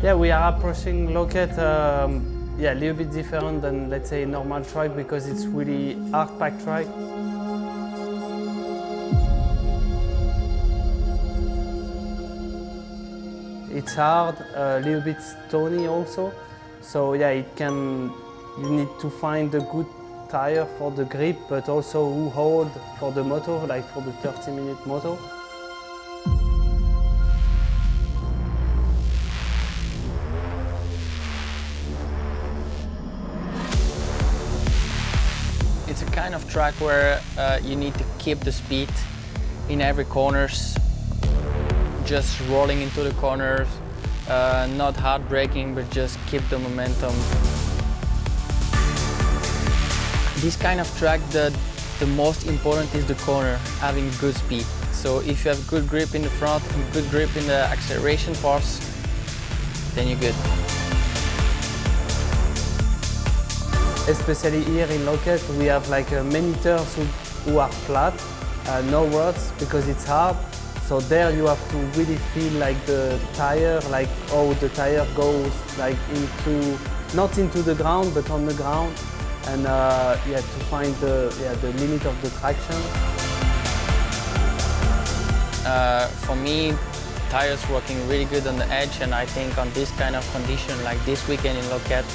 Yeah, we are approaching Loket a little bit different than, let's say, normal track because it's really hard packed track. It's hard, a little bit stony also. So yeah, you need to find a good tire for the grip, but also who hold for the moto, like for the 30-minute moto. It's a kind of track where you need to keep the speed in every corners, just rolling into the corners, not hard braking, but just keep the momentum. This kind of track, the most important is the corner, having good speed. So if you have good grip in the front and good grip in the acceleration parts, then you're good. Especially here in Loket, we have like many turns who are flat, no rods because it's hard. So there you have to really feel like the tire, like how the tire goes like into, not into the ground, but on the ground. And yeah, to find the limit of the traction. For me, tires working really good on the edge, and I think on this kind of condition, like this weekend in Loket,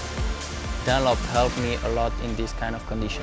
Dunlop helped me a lot in this kind of condition.